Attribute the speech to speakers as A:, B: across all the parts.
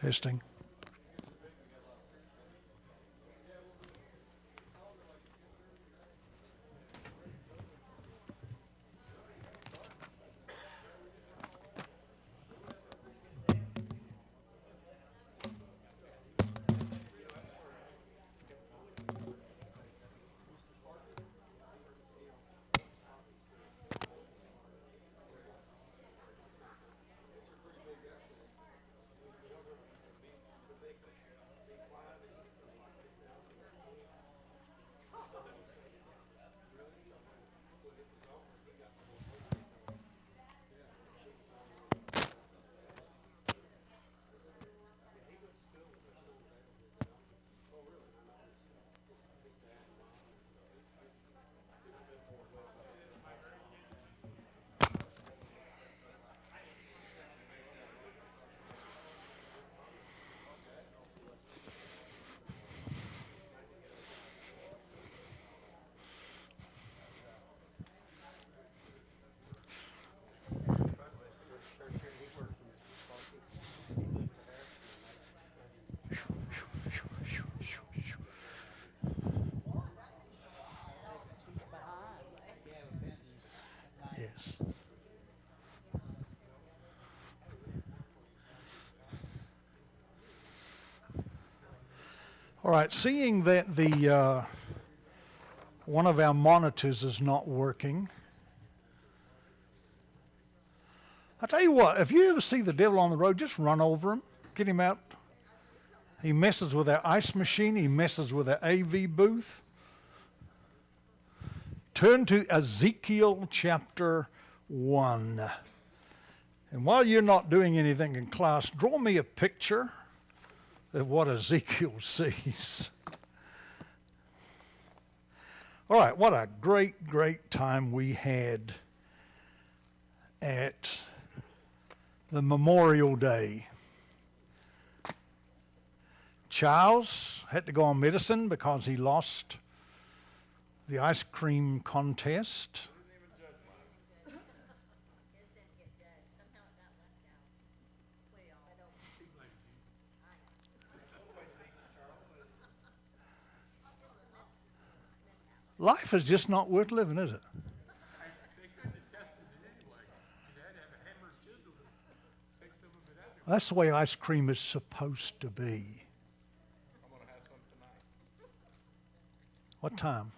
A: Testing. Yes. All right, seeing that the one of our monitors is not working, I tell you what, if you ever see the devil on the road, just run over him, get him out. He messes with our ice machine, he messes with our AV booth. Turn to Ezekiel chapter 1. And while you're not doing anything in class, draw me a picture of what Ezekiel sees. All right, what a great, great time we had at the Memorial Day. Charles had to go on medicine because he lost the ice cream contest. Life is just not worth living, is it? That's the way ice cream is supposed to be.
B: I'm going to have some tonight.
A: What time?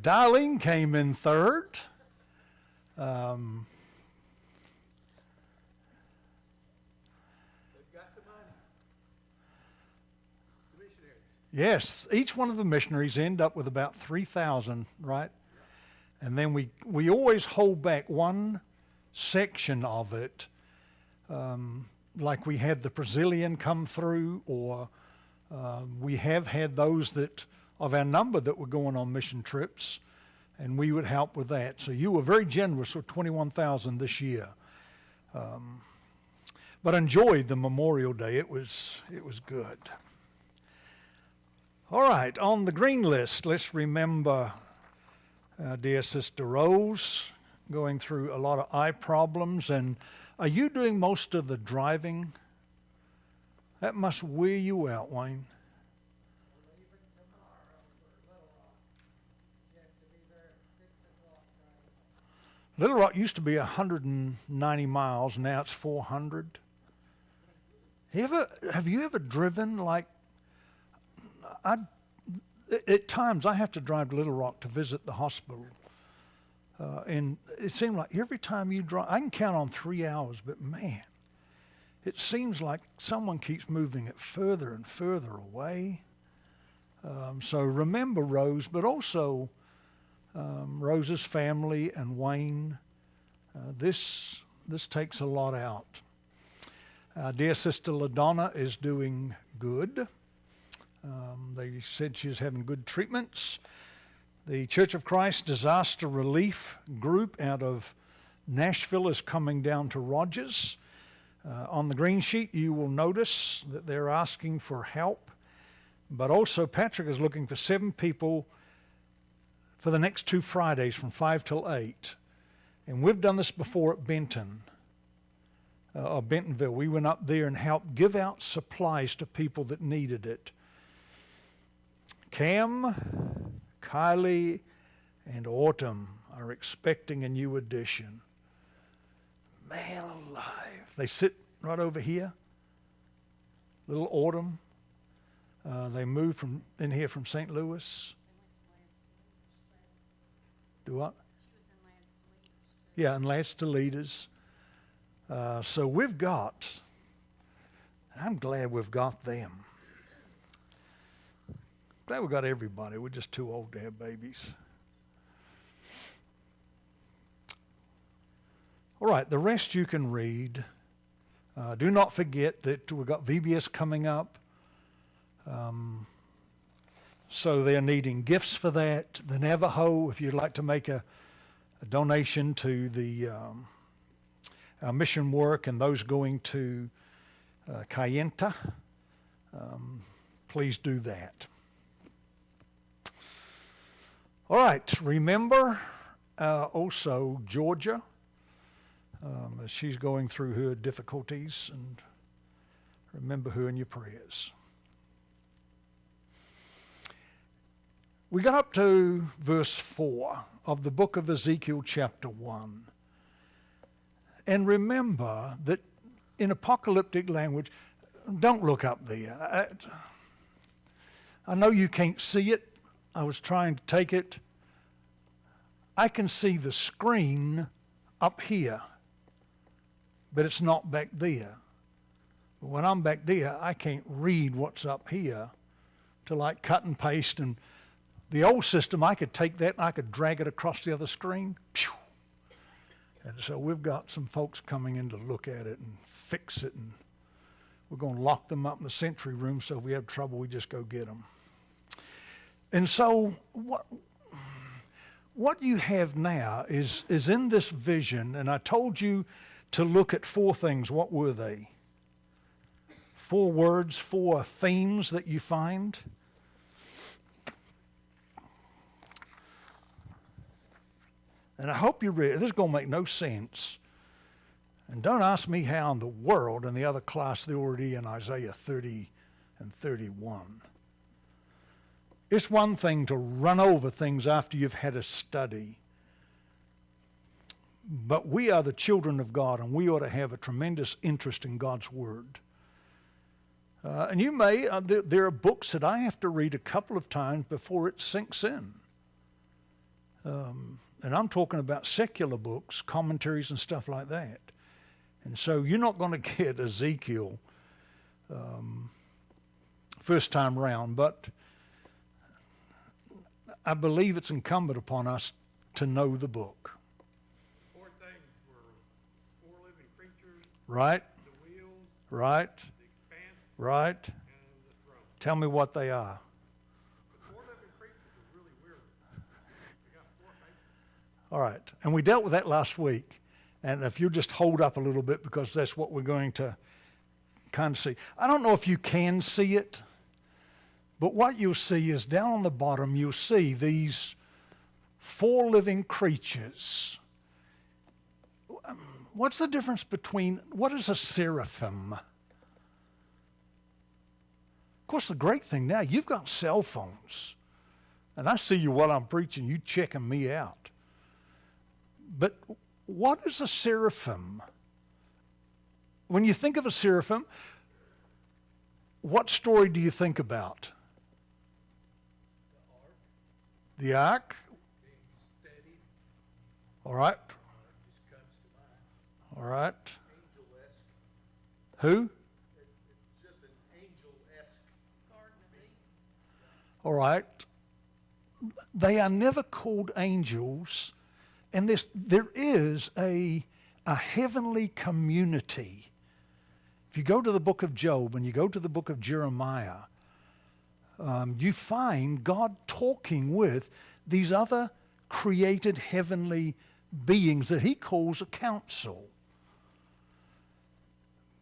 A: Darlene came in third.
B: They've got the money. The missionaries.
A: Yes, each one of the missionaries end up with about 3,000, right? And then we always hold back one section of it, like we had the Brazilian come through, or we have had those that of our number that were going on mission trips, and we would help with that. So you were very generous with 21,000 this year. But enjoyed the Memorial Day. It was good. All right, on the green list, let's remember dear Sister Rose, going through a lot of eye problems. And are you doing most of the driving? That must wear you out, Wayne. Little Rock used to be 190 miles, now it's 400. Have you ever driven like, at times I have to drive to Little Rock to visit the hospital. And it seemed like every time you drive, I can count on 3 hours, but man, it seems like someone keeps moving it further and further away. So remember Rose, but also Rose's family and Wayne. This takes a lot out. Dear Sister LaDonna is doing good. They said she's having good treatments. The Church of Christ Disaster Relief Group out of Nashville is coming down to Rogers. On the green sheet, you will notice that they're asking for help, but also Patrick is looking for 7 people for the next 2 Fridays from 5 till 8. And we've done this before at Benton. of Bentonville. We went up there and helped give out supplies to people that needed it. Cam, Kylie, and Autumn are expecting a new addition. Man alive. They sit right over here. Little Autumn. They moved in here from St. Louis. Do what? Yeah, and Lance to Leaders. So we've got, I'm glad we've got them. Glad we got everybody. We're just too old to have babies. All right, the rest you can read. Do not forget that we've got VBS coming up. So they're needing gifts for that. The Navajo, if you'd like to make a donation to the our mission work and those going to Kayenta, please do that. All right, remember also Georgia, as she's going through her difficulties, and remember her in your prayers. We got up to verse 4 of the book of Ezekiel chapter 1. And remember that in apocalyptic language, don't look up there. I know you can't see it. I was trying to take it. I can see the screen up here, but it's not back there. But when I'm back there, I can't read what's up here to like cut and paste. And the old system, I could take that and I could drag it across the other screen. Pew! And so we've got some folks coming in to look at it and fix it. And we're going to lock them up in the Sentry room, so if we have trouble, we just go get them. And so what you have now is in this vision, and I told you to look at 4 things. What were they? 4 words, 4 themes that you find. And I hope you read it. This is going to make no sense. And don't ask me how in the world in the other class they're already in Isaiah 30 and 31. It's one thing to run over things after you've had a study. But we are the children of God, and we ought to have a tremendous interest in God's Word. And you may, there are books that I have to read a couple of times before it sinks in. And I'm talking about secular books, commentaries and stuff like that. And so you're not going to get Ezekiel first time round, but I believe it's incumbent upon us to know the book.
B: 4 things were 4 living creatures,
A: Right?
B: the wheels,
A: Right?
B: the expanse,
A: Right?
B: and the throne.
A: Tell me what they are.
B: The 4 living creatures are really weird. They got 4 faces.
A: All right. And we dealt with that last week. And if you just hold up a little bit, because that's what we're going to kind of see. I don't know if you can see it, but what you'll see is down on the bottom, you'll see these 4 living creatures. What's the difference between, what is a seraphim? Of course, the great thing now, you've got cell phones. And I see you while I'm preaching, you checking me out. But what is a seraphim? When you think of a seraphim, what story do you think about? The ark?
B: Being steady,
A: All right.
B: just comes to mind.
A: All right.
B: Angel-esque.
A: Who?
B: It's just an angel-esque. Garden of Eden.
A: All right. They are never called angels. And there is a heavenly community. If you go to the book of Job and you go to the book of Jeremiah, you find God talking with these other created heavenly beings that he calls a council.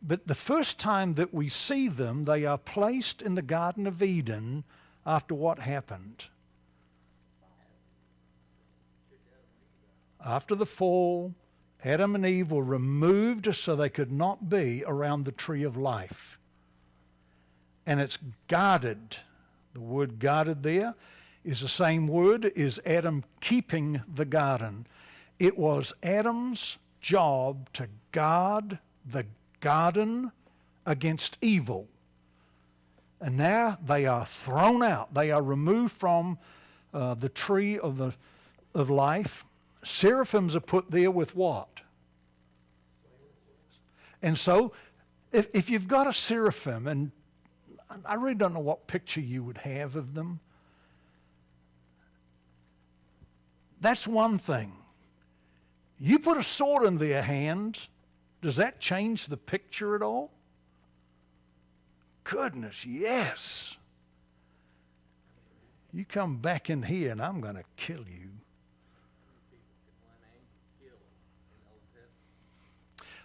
A: But the first time that we see them, they are placed in the Garden of Eden after what happened? After the fall, Adam and Eve were removed so they could not be around the tree of life. And it's guarded. The word guarded there is the same word as Adam keeping the garden. It was Adam's job to guard the garden against evil. And now they are thrown out. They are removed from the tree of life. Seraphims are put there with what? And so, if you've got a seraphim, and I really don't know what picture you would have of them, that's one thing. You put a sword in their hand, does that change the picture at all? Goodness, yes. You come back in here and I'm going to kill you.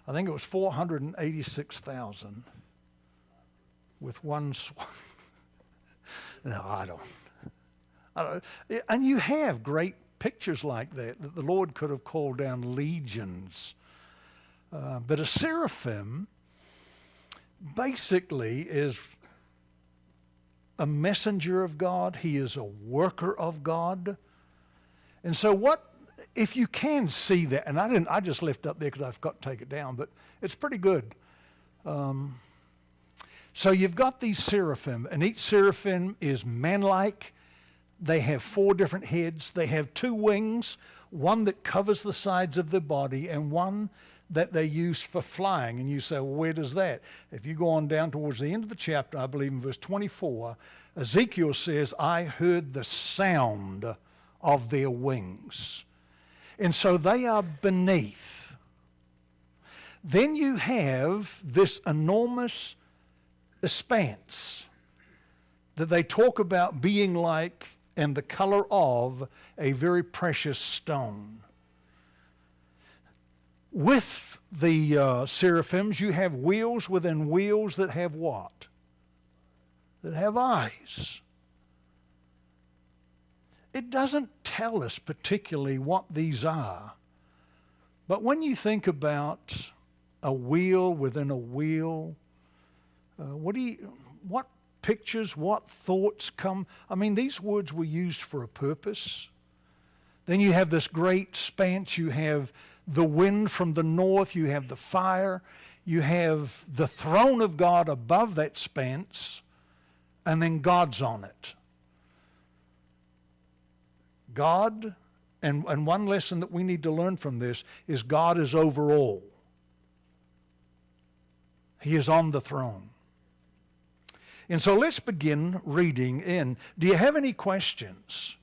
A: I think it was 486,000 with one sword. No, I don't. And you have great pictures like that the Lord could have called down legions. But a seraphim basically is a messenger of God. He is a worker of God. And so what, if you can see that, and I just left up there because I've got to take it down, but it's pretty good. So you've got these seraphim, and each seraphim is man-like. They have 4 different heads. They have 2 wings, one that covers the sides of their body and one that they use for flying. And you say, well, where does that? If you go on down towards the end of the chapter, I believe in verse 24, Ezekiel says, I heard the sound of their wings. And so they are beneath. Then you have this enormous expanse that they talk about being like and the color of a very precious stone. With the seraphims, you have wheels within wheels that have what? That have eyes. It doesn't tell us particularly what these are, but when you think about a wheel within a wheel, what pictures, what thoughts come? I mean, these words were used for a purpose. Then you have this great expanse. You have the wind from the north. You have the fire. You have the throne of God above that expanse, and then God's on it. God, and one lesson that we need to learn from this is God is over all. He is on the throne. And so let's begin reading in. Do you have any questions?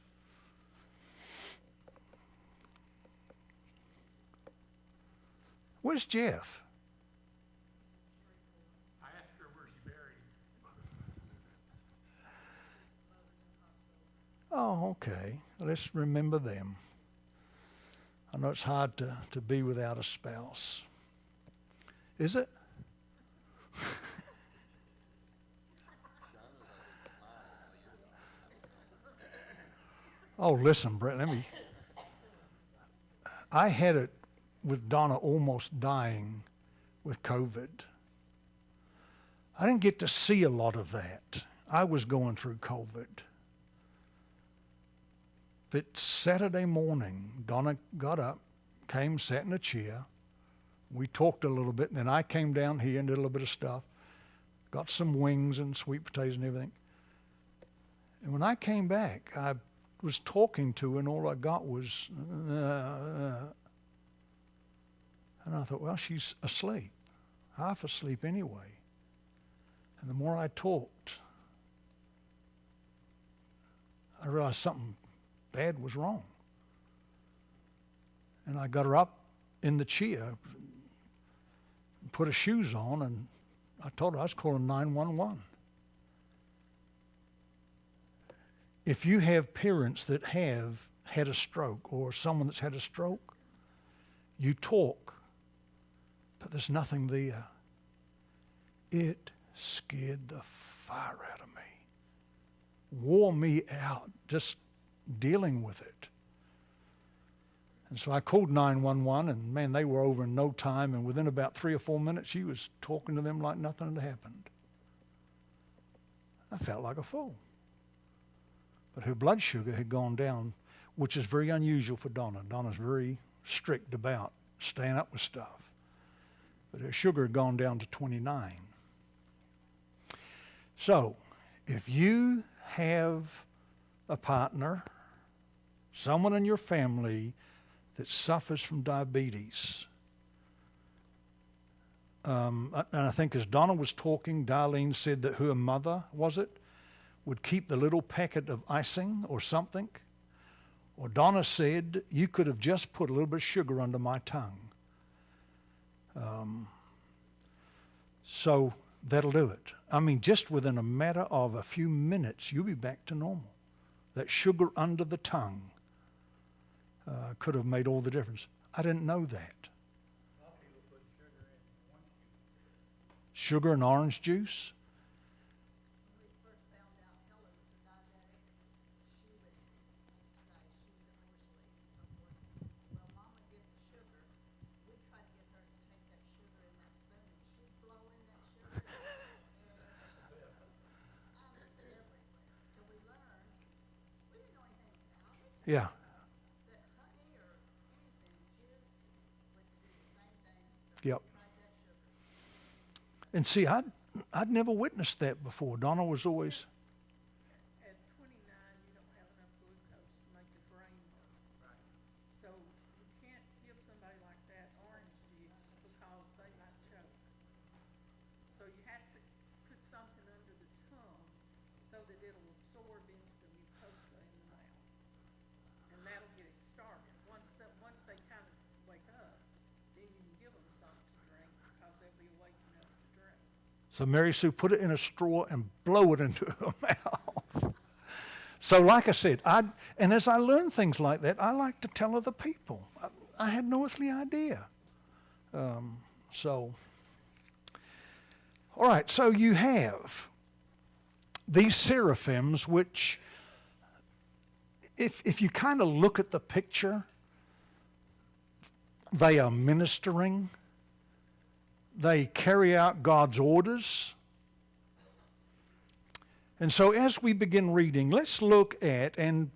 A: Where's Jeff?
B: I asked her where she buried.
A: Oh, okay. Let's remember them. I know it's hard to be without a spouse. Is it? Oh, listen, Brett, I had it with Donna almost dying with COVID. I didn't get to see a lot of that. I was going through COVID. But Saturday morning, Donna got up, came, sat in a chair. We talked a little bit, and then I came down here and did a little bit of stuff. Got some wings and sweet potatoes and everything. And when I came back, I was talking to her, and all I got was, and I thought, well, she's asleep, half asleep anyway. And the more I talked, I realized something bad was wrong. And I got her up in the chair, put her shoes on, and I told her I was calling 911. If you have parents that have had a stroke or someone that's had a stroke, you talk, but there's nothing there. It scared the fire out of me, wore me out just dealing with it. And so I called 911, and man, they were over in no time, and within about 3 or 4 minutes, she was talking to them like nothing had happened. I felt like a fool. But her blood sugar had gone down, which is very unusual for Donna. Donna's very strict about staying up with stuff. But her sugar had gone down to 29. So, if you have a partner, someone in your family that suffers from diabetes, and I think as Donna was talking, Darlene said that her mother, would keep the little packet of icing or something. Or Donna said, you could have just put a little bit of sugar under my tongue. So that'll do it. I mean, just within a matter of a few minutes, you'll be back to normal. That sugar under the tongue could have made all the difference. I didn't know that.
B: A lot of people put sugar in orange juice.
A: Sugar and orange juice?
C: When we first found out Helen was a diabetic, she would say she was a horse lady and so forth. Well, Mama did the sugar. We'd try to get her to take that sugar in that spoon, and she'd blow in that sugar. Everywhere. Till we learned, we didn't know anything about it.
A: Yeah.
C: That honey or anything, juice, would do the same thing.
A: Yep.
C: Tried that sugar.
A: And see, I'd never witnessed that before. Donna was always,
D: At 29, you don't have enough glucose to make your brain work. So you can't give somebody like that orange juice because they might choke. So you have to put something under the tongue so that it'll absorb into the mucosa in the mouth. And that'll get it started. Once they kind of wake up, then you can give them something to drink because they'll be awake enough to drink.
A: so Mary Sue put it in a straw and blow it into her mouth. So like I said, and as I learn things like that, I like to tell other people. I had no earthly idea. All right, so you have these seraphims, which, if you kind of look at the picture, they are ministering. They carry out God's orders. And so as we begin reading, let's look at and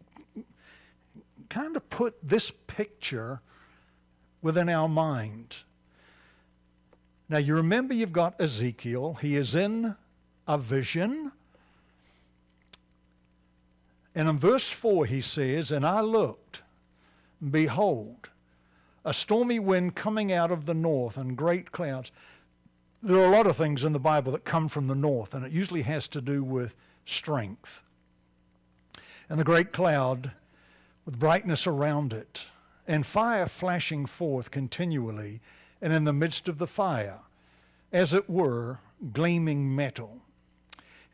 A: kind of put this picture within our mind. Now you remember you've got Ezekiel. He is in a vision. And in verse 4 he says, and I looked, and behold, a stormy wind coming out of the north and great clouds. There are a lot of things in the Bible that come from the north, and it usually has to do with strength. And the great cloud with brightness around it, and fire flashing forth continually, and in the midst of the fire, as it were, gleaming metal.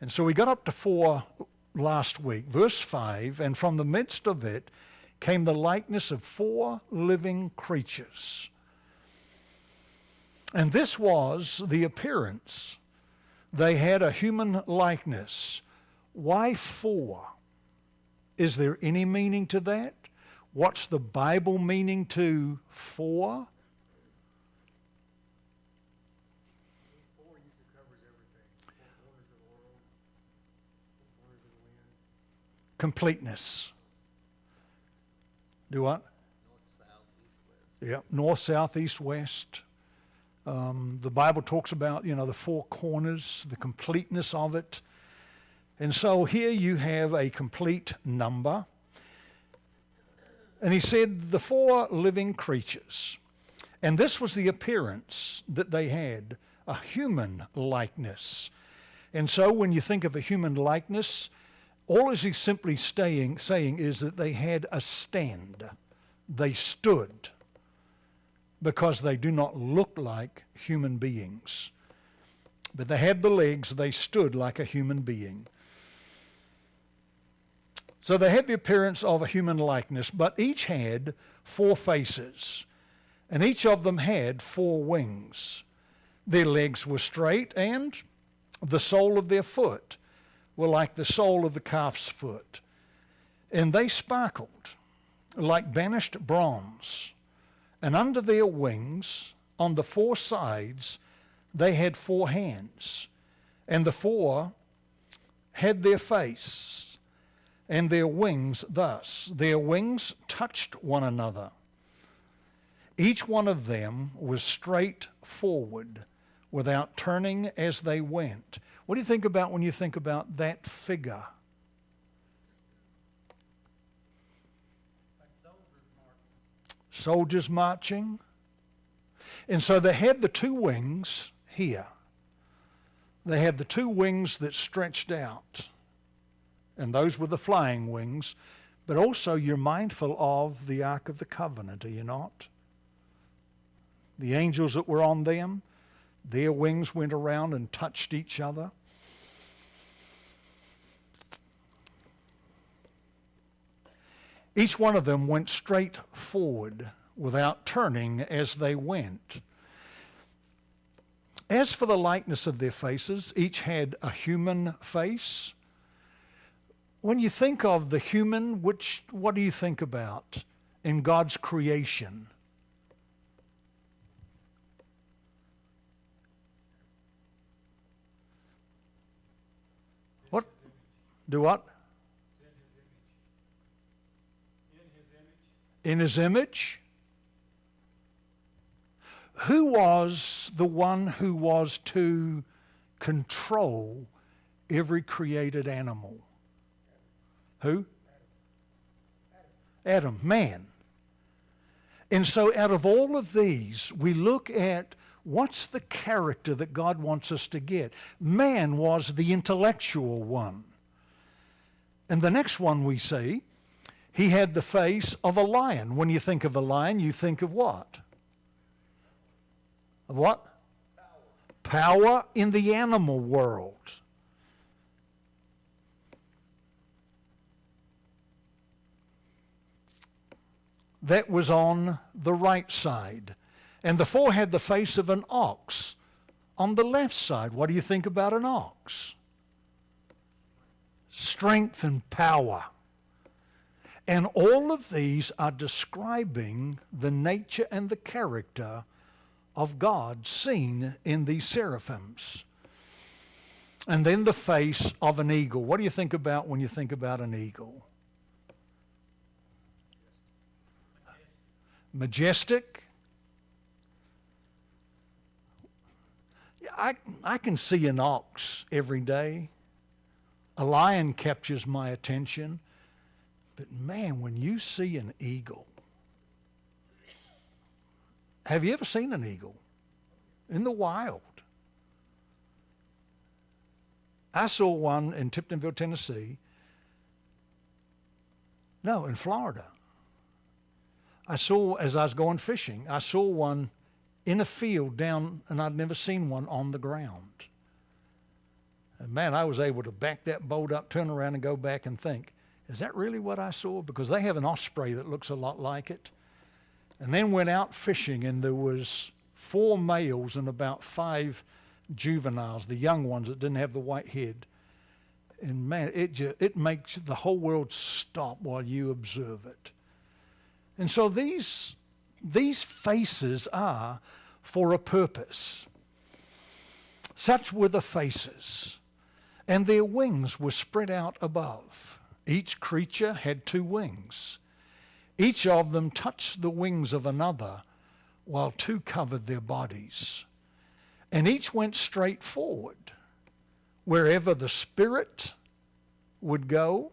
A: And so we got up to 4 last week, verse 5, and from the midst of it came the likeness of 4 living creatures. And this was the appearance. They had a human likeness. Why 4? Is there any meaning to that? What's the Bible meaning to 4?
B: 4 usually covers everything. 4 corners of the world, 4 corners of the wind.
A: Completeness. Do what?
E: North, south, east, west.
A: Yeah, north, south, east, west. The Bible talks about, the 4 corners, the completeness of it. And so here you have a complete number. And he said, the 4 living creatures. And this was the appearance that they had, a human likeness. And so when you think of a human likeness, all is he simply saying is that they had a stand. They stood because they do not look like human beings. But they had the legs, they stood like a human being. So they had the appearance of a human likeness, but each had 4 faces, and each of them had 4 wings. Their legs were straight, and the sole of their foot were like the sole of the calf's foot. And they sparkled like burnished bronze, and under their wings, on the 4 sides, they had 4 hands, and the 4 had their face, and their wings thus. Their wings touched one another. Each one of them was straight forward, without turning as they went. What do you think about when you think about that figure? Soldiers marching. And so they had the 2 wings here. They had the 2 wings that stretched out. And those were the flying wings. But also you're mindful of the Ark of the Covenant, are you not? The angels that were on them, their wings went around and touched each other. Each one of them went straight forward without turning as they went. As for the likeness of their faces, each had a human face. When you think of the human, what do you think about in God's creation? What? Do what? In his image? Who was the one who was to control every created animal? Who? Adam, man. And so out of all of these, we look at what's the character that God wants us to get. Man was the intellectual one. And the next one we see, he had the face of a lion. When you think of a lion, you think of what? Of what? Power in the animal world. That was on the right side. And the 4 had the face of an ox on the left side. What do you think about an ox? Strength and power. And all of these are describing the nature and the character of God seen in these seraphims. And then the face of an eagle. What do you think about when you think about an eagle? Majestic. I can see an ox every day. A lion captures my attention. But man, when you see an eagle, have you ever seen an eagle in the wild? I saw one in Tiptonville, Tennessee. No, in Florida. I saw, as I was going fishing, I saw one in a field down, and I'd never seen one on the ground. And man, I was able to back that boat up, turn around, and go back and think, is that really what I saw? Because they have an osprey that looks a lot like it. And then went out fishing, and there was 4 males and about 5 juveniles, the young ones that didn't have the white head. And man, it makes the whole world stop while you observe it. And so these faces are for a purpose. Such were the faces, and their wings were spread out above. Each creature had 2 wings. Each of them touched the wings of another, while 2 covered their bodies. And each went straight forward. Wherever the Spirit would go,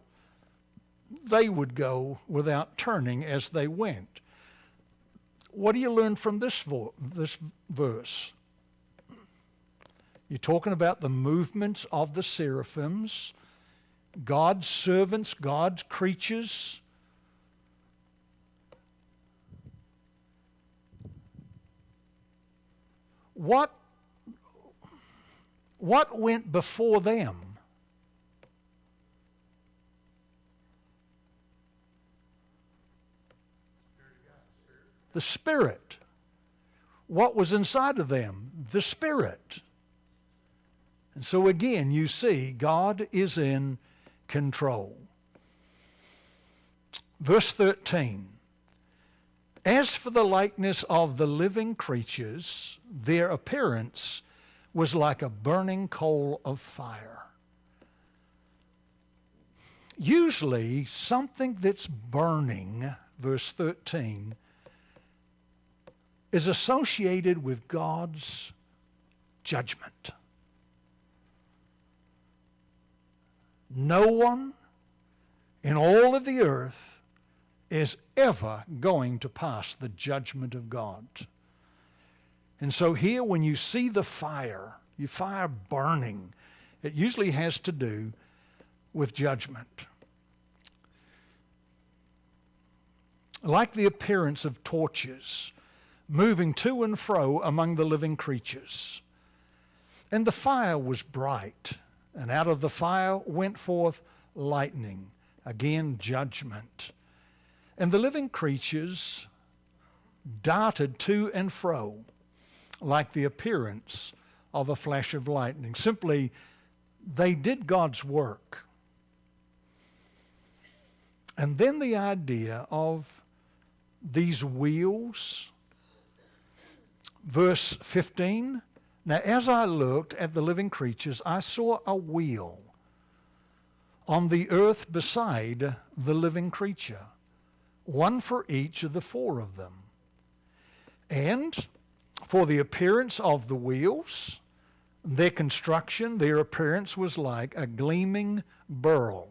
A: they would go without turning as they went. What do you learn from this verse? You're talking about the movements of the seraphims, God's servants, God's creatures. What went before them? The Spirit. What was inside of them? The Spirit. And so again, you see, God is in control. Verse 13. As for the likeness of the living creatures, their appearance was like a burning coal of fire. Usually, something that's burning, verse 13, is associated with God's judgment. No one in all of the earth is ever going to pass the judgment of God. And so here, when you see the fire burning, it usually has to do with judgment. Like the appearance of torches moving to and fro among the living creatures. And the fire was bright, and out of the fire went forth lightning, again judgment. And the living creatures darted to and fro like the appearance of a flash of lightning. Simply, they did God's work. And then the idea of these wheels. Verse 15, now as I looked at the living creatures, I saw a wheel on the earth beside the living creature, one for each of the four of them. And for the appearance of the wheels, their construction, their appearance was like a gleaming beryl.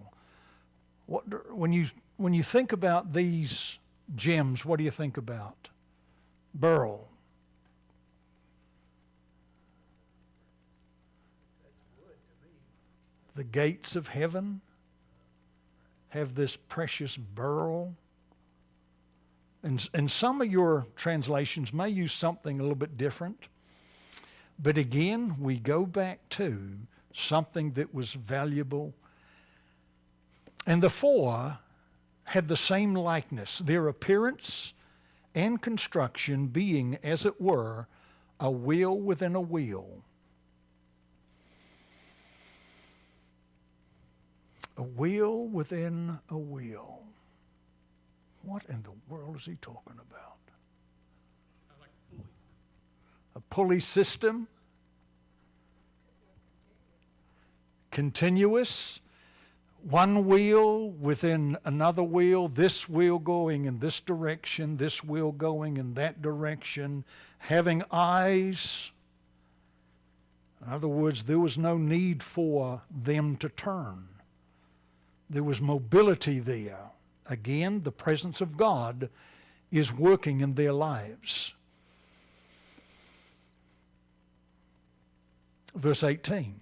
A: When you think about these gems, what do you think about? Beryl. The gates of heaven have this precious beryl. And some of your translations may use something a little bit different. But again, we go back to something that was valuable. And the four had the same likeness, their appearance and construction being, as it were, a wheel within a wheel. A wheel within a wheel. What in the world is he talking about?
B: Like a pulley system.
A: A pulley system? Continuous? One wheel within another wheel, this wheel going in this direction, this wheel going in that direction, having eyes. In other words, there was no need for them to turn. There was mobility there. Again, the presence of God is working in their lives. Verse 18.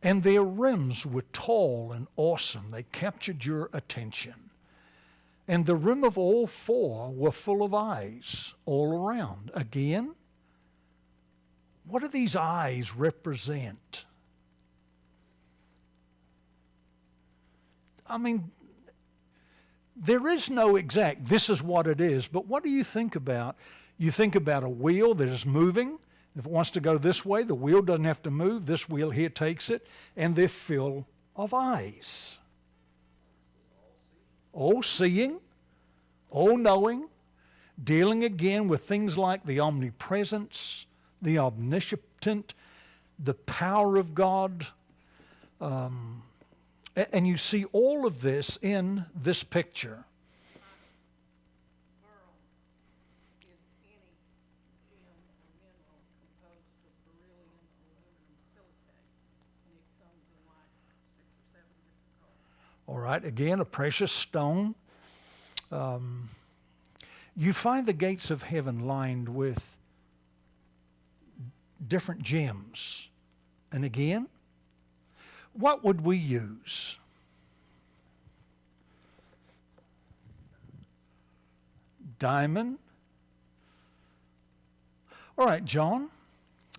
A: And their rims were tall and awesome. They captured your attention. And the rim of all four were full of eyes all around. Again, what do these eyes represent? I mean, there is no exact, this is what it is, but what do you think about? You think about a wheel that is moving. If it wants to go this way, the wheel doesn't have to move. This wheel here takes it, and they're full of eyes. All seeing, all knowing, dealing again with things like the omnipresence, the omniscient, the power of God. And you see all of this in this picture.
D: Beryl is any gem or mineral composed of beryllium, aluminum, silicate, and it comes in like 6 or 7 different colors.
A: All right, again, a precious stone. You find the gates of heaven lined with different gems. And again, what would we use? Diamond. All right, John,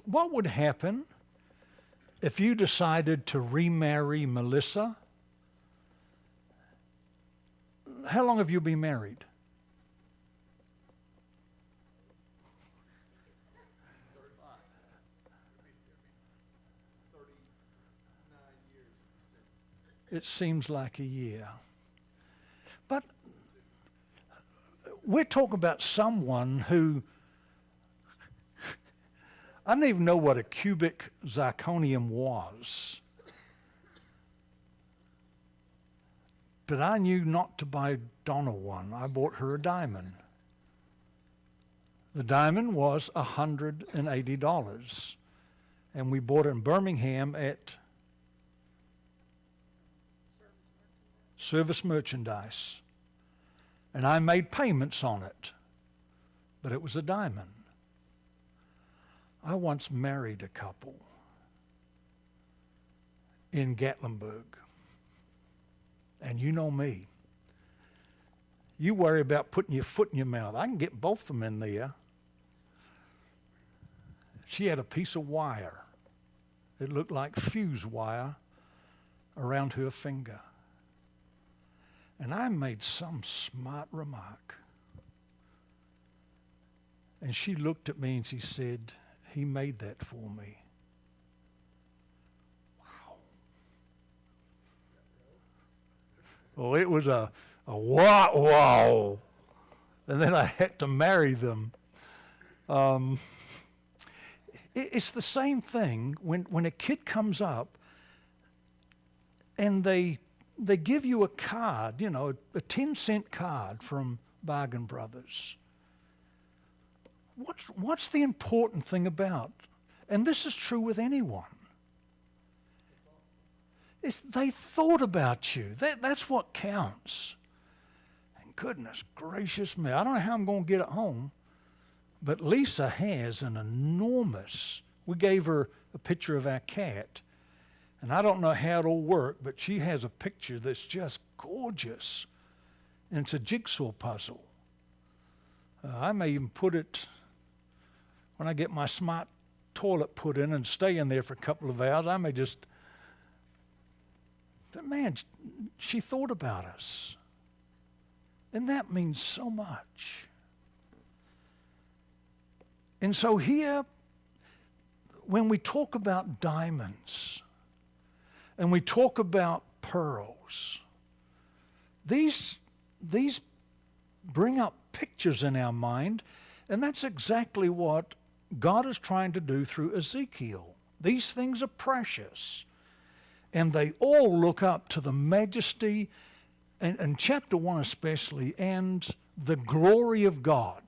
A: what would happen if you decided to remarry Melissa? How long have you been married?
B: 39 years.
A: It seems like a year. But we're talking about someone who, I didn't even know what a cubic zirconium was. But I knew not to buy Donna one. I bought her a diamond. The diamond was $180. And we bought it in Birmingham at Service Merchandise. And I made payments on it. But it was a diamond. I once married a couple in Gatlinburg. And you know me. You worry about putting your foot in your mouth. I can get both of them in there. She had a piece of wire. It looked like fuse wire around her finger. And I made some smart remark. And she looked at me and she said, "He made that for me." Wow. Well, it was a wow. And then I had to marry them. It's the same thing when a kid comes up and they give you a card, you know, a 10-cent card from Bargain Brothers. What's the important thing about? And this is true with anyone. They thought about you. That's what counts. And goodness gracious me, I don't know how I'm going to get it home, but Lisa has an enormous, we gave her a picture of our cat, and I don't know how it'll work, but she has a picture that's just gorgeous. And it's a jigsaw puzzle. I may even put it, when I get my smart toilet put in and stay in there for a couple of hours, I may just, but man, she thought about us. And that means so much. And so here, when we talk about diamonds, and we talk about pearls, these bring up pictures in our mind, and that's exactly what God is trying to do through Ezekiel. These things are precious, and they all look up to the majesty, and chapter 1 especially, and the glory of God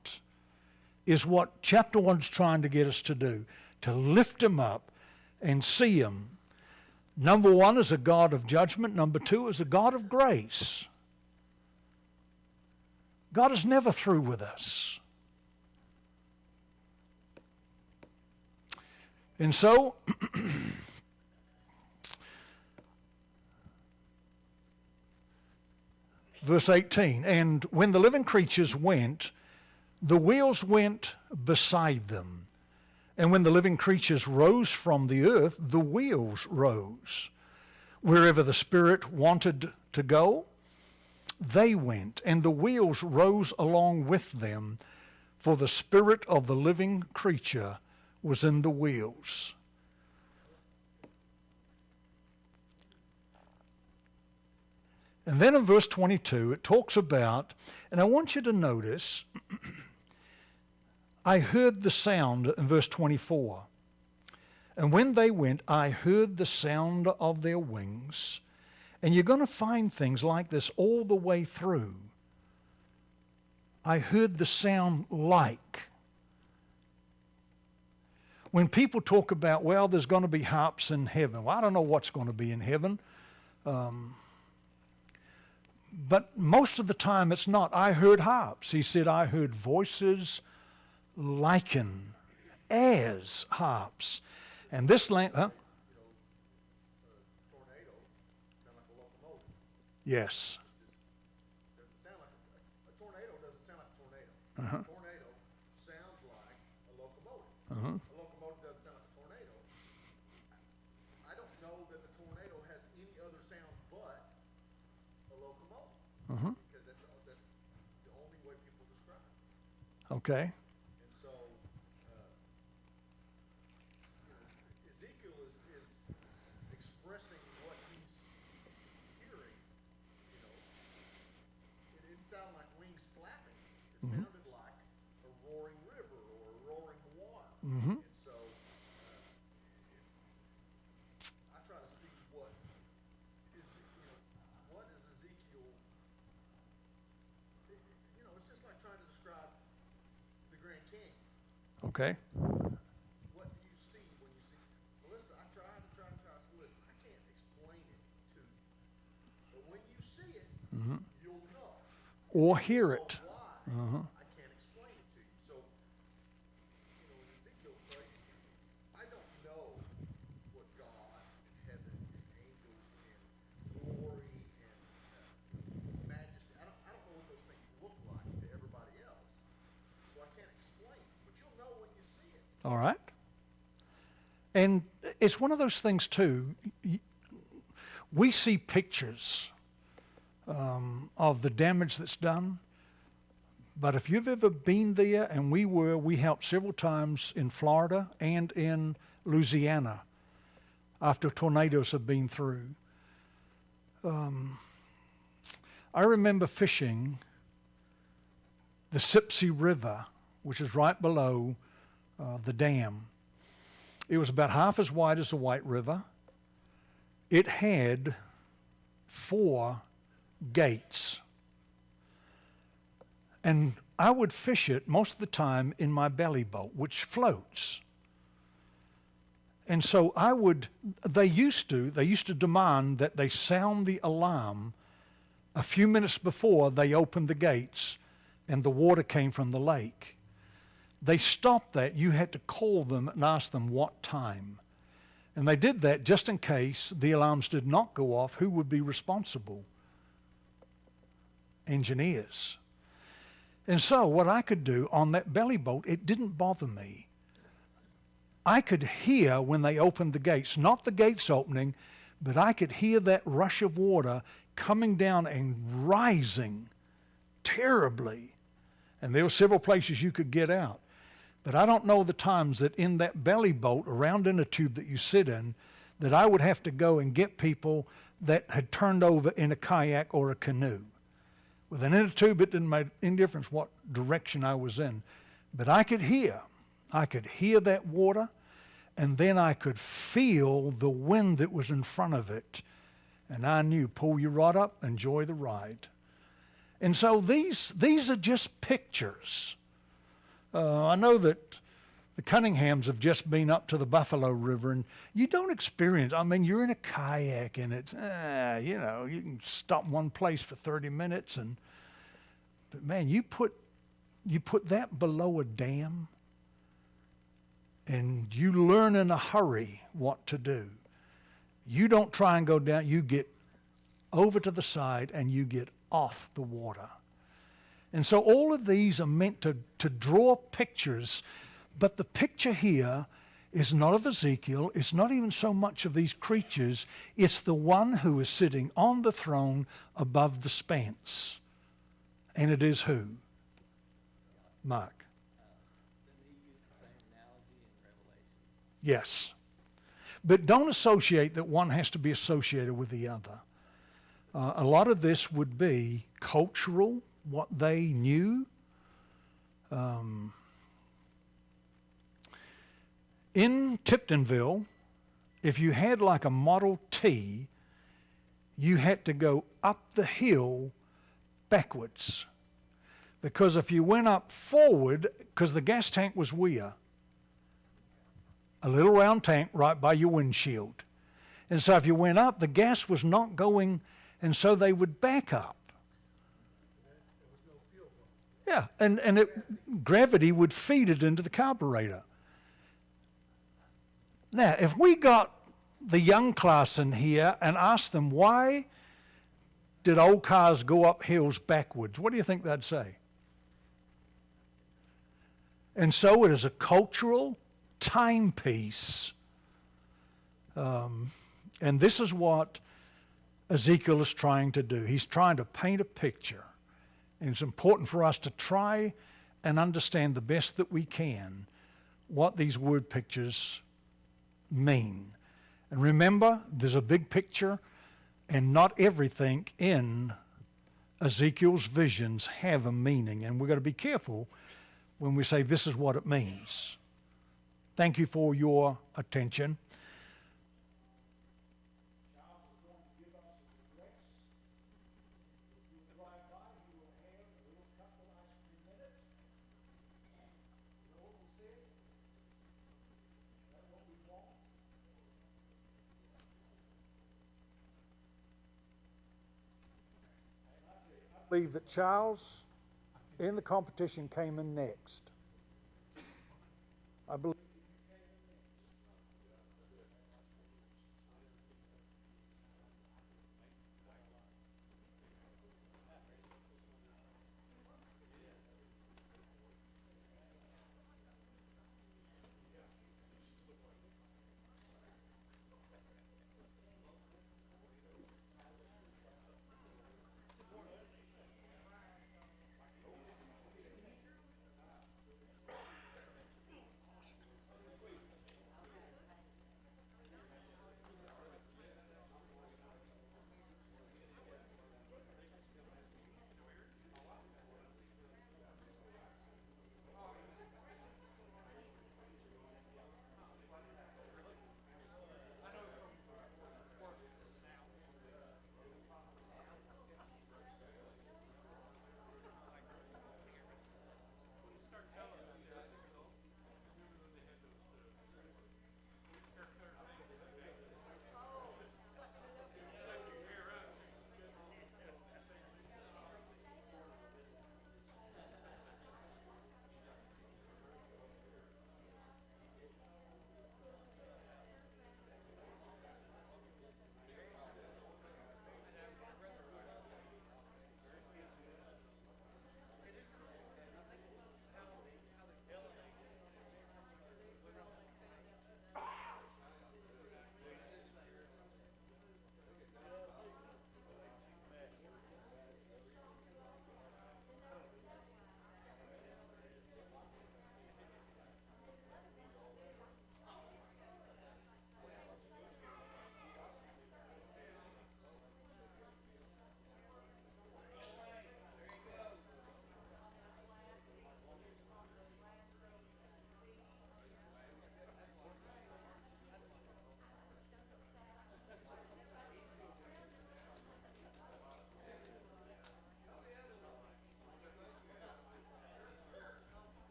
A: is what chapter 1 is trying to get us to do, to lift him up and see him. Number 1 is a God of judgment. Number 2 is a God of grace. God is never through with us. And so, verse 18, and when the living creatures went, the wheels went beside them. And when the living creatures rose from the earth, the wheels rose. Wherever the Spirit wanted to go, they went, and the wheels rose along with them, for the spirit of the living creature was in the wheels. And then in verse 22, it talks about, and I want you to notice, I heard the sound in verse 24. And when they went, I heard the sound of their wings. And you're going to find things like this all the way through. I heard the sound like. When people talk about, well, there's going to be harps in heaven. Well, I don't know what's going to be in heaven. But most of the time it's not. I heard harps. He said, I heard voices liken as harps. And this
B: tornado sound like a locomotive.
A: Yes.
B: Doesn't sound like a tornado. Doesn't sound like a tornado.
A: Uh-huh.
B: A tornado sounds like a locomotive.
A: Uh-huh.
B: A locomotive doesn't sound like a tornado. I don't know that the tornado has any other sound but a locomotive.
A: Uh-huh.
B: Because that's the only way people describe it.
A: Okay.
B: And so, Ezekiel is expressing what he's hearing. It didn't sound like wings flapping. It
A: Okay.
B: What do you see when you see? Well, listen, I tried and tried and tried. I said, listen, I can't explain it to you, but when you see it, you'll know.
A: Or hear it.
B: Why? I can't explain it to you. So, in Ezekiel's place, I don't know what God and heaven and angels and glory and majesty. I don't know what those things look like to everybody else. So I can't explain it. But you'll know when you see it.
A: All right. And it's one of those things too. We see pictures of the damage that's done. But if you've ever been there, and we helped several times in Florida and in Louisiana after tornadoes have been through. I remember fishing the Sipsey River, which is right below the dam. It was about half as wide as the White River. It had 4 gates. And I would fish it most of the time in my belly boat, which floats. And so they used to demand that they sound the alarm a few minutes before they opened the gates and the water came from the lake. They stopped that. You had to call them and ask them what time. And they did that just in case the alarms did not go off. Who would be responsible? Engineers. And so what I could do on that belly boat, it didn't bother me. I could hear when they opened the gates, not the gates opening, but I could hear that rush of water coming down and rising terribly. And there were several places you could get out. But I don't know the times that in that belly boat, around in a tube that you sit in, that I would have to go and get people that had turned over in a kayak or a canoe. With an inner tube, it didn't make any difference what direction I was in. But I could hear that water, and then I could feel the wind that was in front of it. And I knew, pull your rod up, enjoy the ride. And so these are just pictures. I know that the Cunninghams have just been up to the Buffalo River, and you don't experience, you're in a kayak, and it's, you can stop in one place for 30 minutes, but man, you put that below a dam, and you learn in a hurry what to do. You don't try and go down, you get over to the side, and you get off the water. And so all of these are meant to draw pictures, but the picture here is not of Ezekiel. It's not even so much of these creatures. It's the one who is sitting on the throne above the expanse. And it is who? Mark.
E: Didn't he use the same analogy in Revelation?
A: Yes. But don't associate that one has to be associated with the other. A lot of this would be cultural, what they knew. In Tiptonville, if you had like a Model T, you had to go up the hill backwards. Because if you went up forward, because the gas tank was where? A little round tank right by your windshield. And so if you went up, the gas was not going, and so they would back up. Yeah, and gravity would feed it into the carburetor. Now, if we got the young class in here and asked them, why did old cars go up hills backwards? What do you think they'd say? And so it is a cultural timepiece. And this is what Ezekiel is trying to do. He's trying to paint a picture. And it's important for us to try and understand the best that we can what these word pictures mean. And remember, there's a big picture, and not everything in Ezekiel's visions have a meaning. And we've got to be careful when we say this is what it means. Thank you for your attention. believe that Childs in the competition came in next. I believe